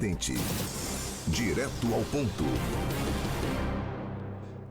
independente. Direto ao ponto.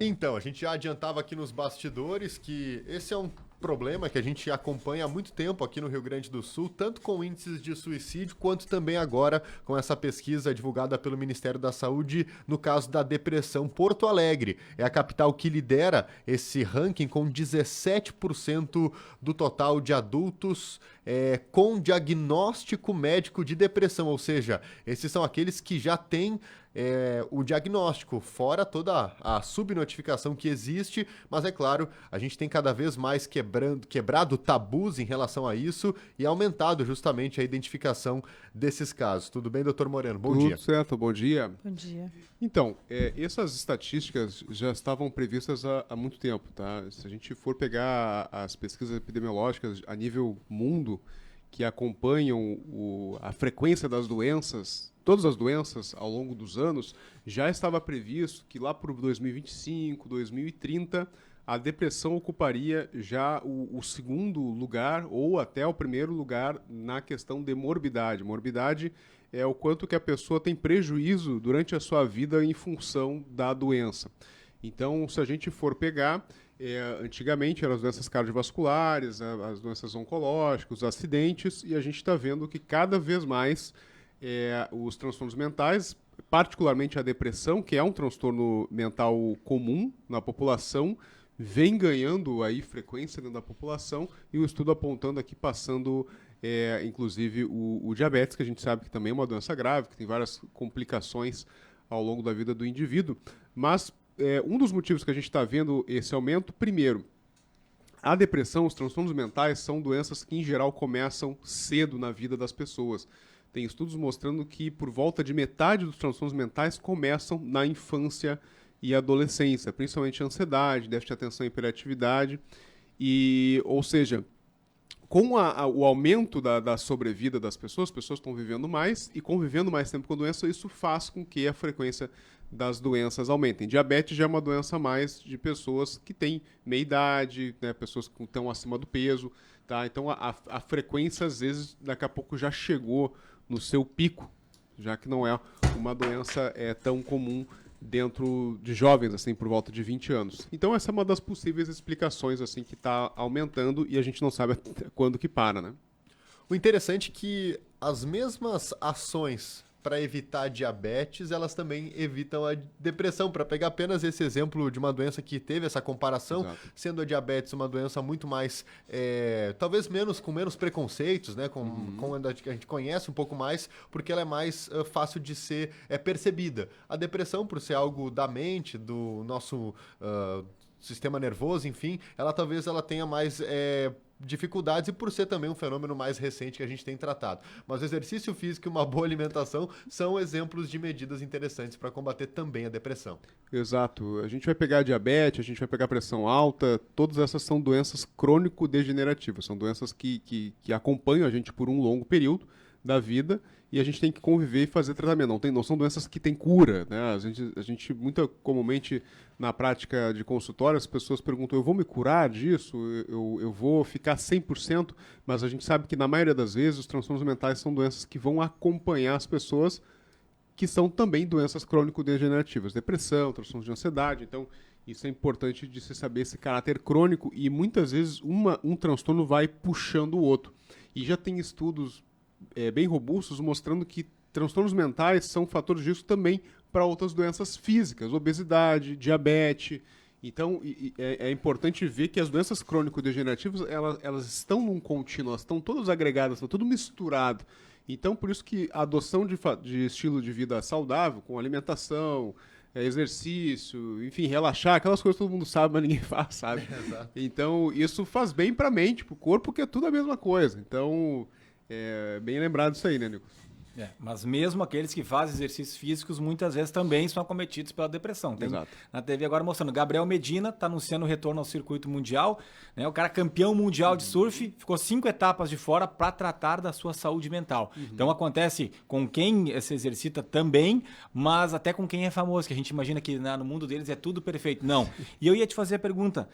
Então, a gente já adiantava aqui nos bastidores que esse é um problema que a gente acompanha há muito tempo aqui no Rio Grande do Sul, tanto com índices de suicídio, quanto também agora com essa pesquisa divulgada pelo Ministério da Saúde no caso da depressão. Porto Alegre é a capital que lidera esse ranking com 17% do total de adultos com diagnóstico médico de depressão, ou seja, esses são aqueles que já têm o diagnóstico, fora toda a subnotificação que existe, mas é claro, a gente tem cada vez mais quebrado tabus em relação a isso e aumentado justamente a identificação desses casos. Tudo bem, doutor Moreno? Bom dia. Tudo certo, bom dia. Bom dia. Então, essas estatísticas já estavam previstas há muito tempo, tá? Se a gente for pegar as pesquisas epidemiológicas a nível mundo, que acompanham a frequência das doenças, todas as doenças ao longo dos anos, já estava previsto que lá para 2025, 2030, a depressão ocuparia já o segundo lugar ou até o primeiro lugar na questão de morbidade. Morbidade é o quanto que a pessoa tem prejuízo durante a sua vida em função da doença. Então, se a gente for pegar, antigamente eram as doenças cardiovasculares, as doenças oncológicas, os acidentes, e a gente está vendo que cada vez mais os transtornos mentais, particularmente a depressão, que é um transtorno mental comum na população, vem ganhando aí frequência dentro da população, e o estudo apontando aqui, passando inclusive o diabetes, que a gente sabe que também é uma doença grave, que tem várias complicações ao longo da vida do indivíduo, mas um dos motivos que a gente está vendo esse aumento, primeiro, a depressão, os transtornos mentais são doenças que em geral começam cedo na vida das pessoas. Tem estudos mostrando que por volta de metade dos transtornos mentais começam na infância e adolescência, principalmente ansiedade, déficit de atenção e hiperatividade, ou seja, com o aumento da sobrevida das pessoas, as pessoas estão vivendo mais e convivendo mais tempo com a doença, isso faz com que a frequência das doenças aumentem. Diabetes já é uma doença mais de pessoas que têm meia idade, né, pessoas que estão acima do peso, tá? Então a frequência, às vezes, daqui a pouco já chegou no seu pico, já que não é uma doença tão comum dentro de jovens, assim, por volta de 20 anos. Então essa é uma das possíveis explicações, assim, que está aumentando e a gente não sabe até quando que para, né? O interessante é que as mesmas ações para evitar diabetes, elas também evitam a depressão. Para pegar apenas esse exemplo de uma doença que teve essa comparação, exato, sendo a diabetes uma doença muito mais, talvez com menos preconceitos, né? Com a gente conhece um pouco mais, porque ela é mais fácil de ser percebida. A depressão, por ser algo da mente, do nosso sistema nervoso, enfim, talvez ela tenha mais dificuldades e por ser também um fenômeno mais recente que a gente tem tratado. Mas o exercício físico e uma boa alimentação são exemplos de medidas interessantes para combater também a depressão. Exato. A gente vai pegar diabetes, a gente vai pegar pressão alta, todas essas são doenças crônico-degenerativas, são doenças que acompanham a gente por um longo período da vida e a gente tem que conviver e fazer tratamento. Não são doenças que têm cura, né? A gente muito comumente na prática de consultório, as pessoas perguntam, eu vou me curar disso? Eu vou ficar 100%? Mas a gente sabe que na maioria das vezes os transtornos mentais são doenças que vão acompanhar as pessoas, que são também doenças crônico-degenerativas, depressão, transtornos de ansiedade. Então isso é importante de se saber esse caráter crônico e muitas vezes um transtorno vai puxando o outro. E já tem estudos bem robustos, mostrando que transtornos mentais são fatores de risco também para outras doenças físicas, obesidade, diabetes. Então, é importante ver que as doenças crônico-degenerativas, elas estão num contínuo, elas estão todas agregadas, está tudo misturado. Então, por isso que a adoção de estilo de vida saudável, com alimentação, exercício, enfim, relaxar, aquelas coisas que todo mundo sabe, mas ninguém faz, sabe? Então, isso faz bem para a mente, para o corpo, porque é tudo a mesma coisa. Então, bem lembrado isso aí, né, Nico? Mas mesmo aqueles que fazem exercícios físicos, muitas vezes também são acometidos pela depressão. Tem Exato. Na TV agora mostrando, Gabriel Medina está anunciando o retorno ao circuito mundial, né? O cara campeão mundial de surf, ficou 5 etapas de fora para tratar da sua saúde mental. Então acontece com quem se exercita também, mas até com quem é famoso, que a gente imagina que no mundo deles é tudo perfeito. Não. E eu ia te fazer a pergunta,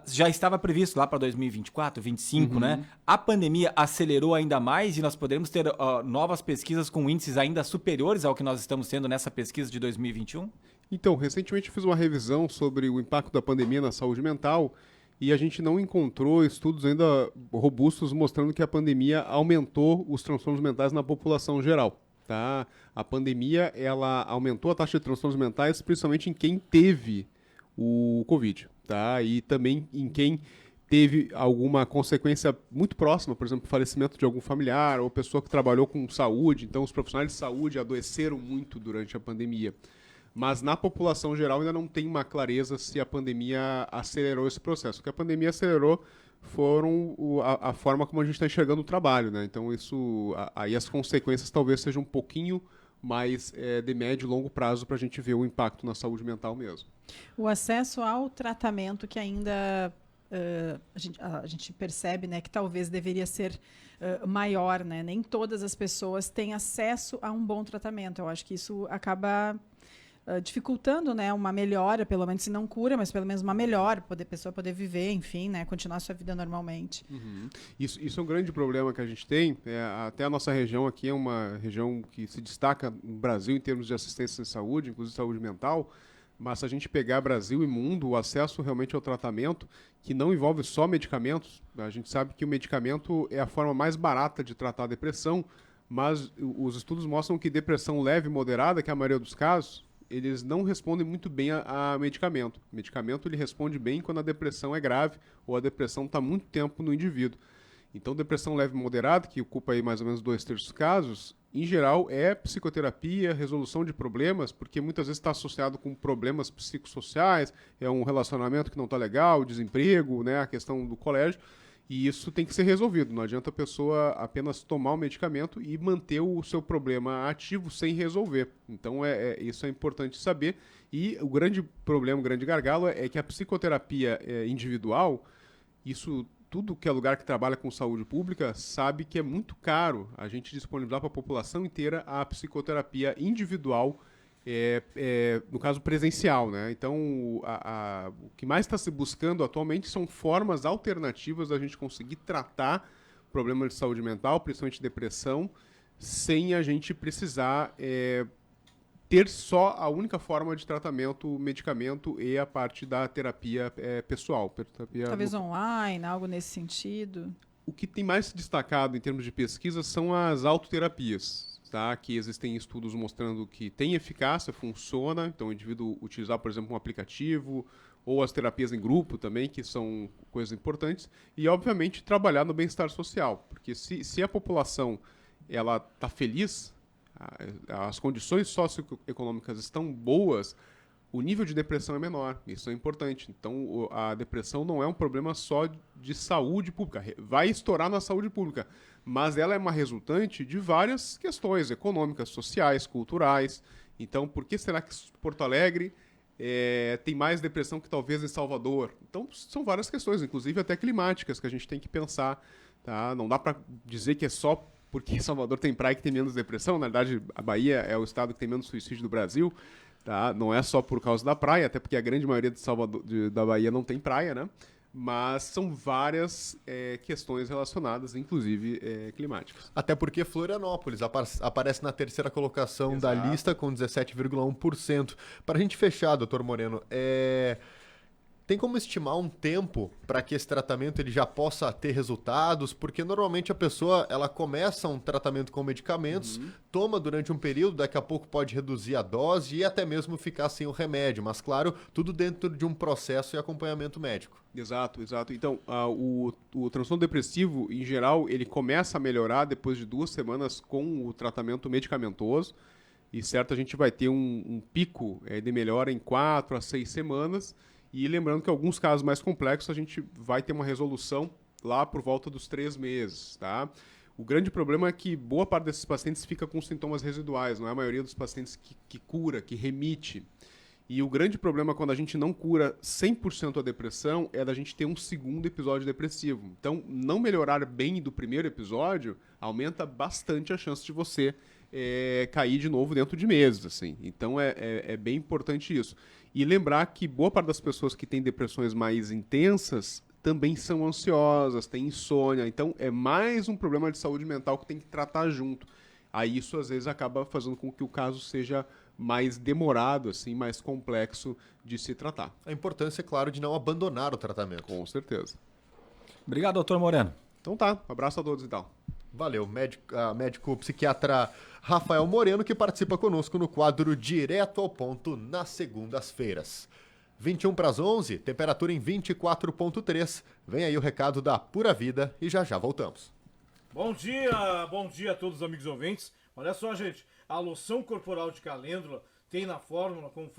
já estava previsto lá para 2024, 2025, né? A pandemia acelerou ainda mais e nós poderemos ter novas pesquisas pesquisas com índices ainda superiores ao que nós estamos tendo nessa pesquisa de 2021? Então, recentemente eu fiz uma revisão sobre o impacto da pandemia na saúde mental e a gente não encontrou estudos ainda robustos mostrando que a pandemia aumentou os transtornos mentais na população geral. Tá? A pandemia ela aumentou a taxa de transtornos mentais principalmente em quem teve o Covid, tá? E também em quem teve alguma consequência muito próxima, por exemplo, falecimento de algum familiar ou pessoa que trabalhou com saúde. Então, os profissionais de saúde adoeceram muito durante a pandemia. Mas na população geral ainda não tem uma clareza se a pandemia acelerou esse processo. O que a pandemia acelerou foram a forma como a gente está enxergando o trabalho, né? Então, aí as consequências talvez sejam um pouquinho mais de médio e longo prazo para a gente ver o impacto na saúde mental mesmo. O acesso ao tratamento que ainda a gente percebe, né, que talvez deveria ser maior, né? Nem todas as pessoas têm acesso a um bom tratamento. Eu acho que isso acaba dificultando, né, uma melhora, pelo menos se não cura, mas pelo menos uma melhora, a pessoa poder viver, enfim, né, continuar a sua vida normalmente. Uhum. Isso é um grande problema que a gente tem. Até a nossa região aqui é uma região que se destaca no Brasil em termos de assistência de saúde, inclusive saúde mental. Mas se a gente pegar Brasil e mundo, o acesso realmente ao tratamento, que não envolve só medicamentos, a gente sabe que o medicamento é a forma mais barata de tratar a depressão, mas os estudos mostram que depressão leve e moderada, que é a maioria dos casos, eles não respondem muito bem a medicamento. O medicamento ele responde bem quando a depressão é grave ou a depressão está muito tempo no indivíduo. Então, depressão leve e moderada, que ocupa aí mais ou menos 2/3 dos casos, em geral é psicoterapia, resolução de problemas, porque muitas vezes está associado com problemas psicossociais, é um relacionamento que não está legal, desemprego, né, a questão do colégio, e isso tem que ser resolvido. Não adianta a pessoa apenas tomar o medicamento e manter o seu problema ativo sem resolver. Então, isso é importante saber. E o grande problema, o grande gargalo é que a psicoterapia individual, isso tudo que é lugar que trabalha com saúde pública sabe que é muito caro a gente disponibilizar para a população inteira a psicoterapia individual, no caso presencial, né? Então, o que mais está se buscando atualmente são formas alternativas da gente conseguir tratar problemas de saúde mental, principalmente depressão, sem a gente precisar ter só a única forma de tratamento, o medicamento e a parte da terapia pessoal. Talvez online, algo nesse sentido. O que tem mais se destacado em termos de pesquisa são as autoterapias, tá? Que existem estudos mostrando que tem eficácia, funciona. Então, o indivíduo utilizar, por exemplo, um aplicativo ou as terapias em grupo também, que são coisas importantes. E, obviamente, trabalhar no bem-estar social. Porque se a população ela está feliz, as condições socioeconômicas estão boas, o nível de depressão é menor. Isso é importante. Então, a depressão não é um problema só de saúde pública. Vai estourar na saúde pública, mas ela é uma resultante de várias questões econômicas, sociais, culturais. Então, por que será que Porto Alegre tem mais depressão que talvez em Salvador? Então, são várias questões, inclusive até climáticas, que a gente tem que pensar. Tá? Não dá para dizer que é só porque Salvador tem praia que tem menos depressão. Na verdade, a Bahia é o estado que tem menos suicídio do Brasil. Tá? Não é só por causa da praia, até porque a grande maioria de Salvador, da Bahia não tem praia, né? Mas são várias questões relacionadas, inclusive climáticas. Até porque Florianópolis aparece na terceira colocação da lista com 17,1%. Para a gente fechar, doutor Moreno, tem como estimar um tempo para que esse tratamento ele já possa ter resultados? Porque normalmente a pessoa ela começa um tratamento com medicamentos, toma durante um período, daqui a pouco pode reduzir a dose e até mesmo ficar sem o remédio. Mas, claro, tudo dentro de um processo e acompanhamento médico. Exato. Então, o transtorno depressivo, em geral, ele começa a melhorar depois de 2 semanas com o tratamento medicamentoso. E, certo, a gente vai ter um pico de melhora em 4 a 6 semanas. E lembrando que em alguns casos mais complexos a gente vai ter uma resolução lá por volta dos 3 meses, tá? O grande problema é que boa parte desses pacientes fica com sintomas residuais, não é a maioria dos pacientes que cura, que remite. E o grande problema quando a gente não cura 100% a depressão é da gente ter um segundo episódio depressivo. Então, não melhorar bem do primeiro episódio aumenta bastante a chance de você cair de novo dentro de meses, assim. Então, é bem importante isso. E lembrar que boa parte das pessoas que têm depressões mais intensas também são ansiosas, têm insônia. Então, é mais um problema de saúde mental que tem que tratar junto. Aí isso às vezes acaba fazendo com que o caso seja mais demorado, assim, mais complexo de se tratar. A importância, é claro, de não abandonar o tratamento. Com certeza. Obrigado, doutor Moreno. Então tá, abraço a todos então. Valeu, médico psiquiatra Rafael Moreno, que participa conosco no quadro Direto ao Ponto nas segundas-feiras. 21 para as 11, temperatura em 24,3. Vem aí o recado da Pura Vida e já voltamos. Bom dia a todos os amigos ouvintes. Olha só, gente, a loção corporal de calêndula tem na fórmula, como foi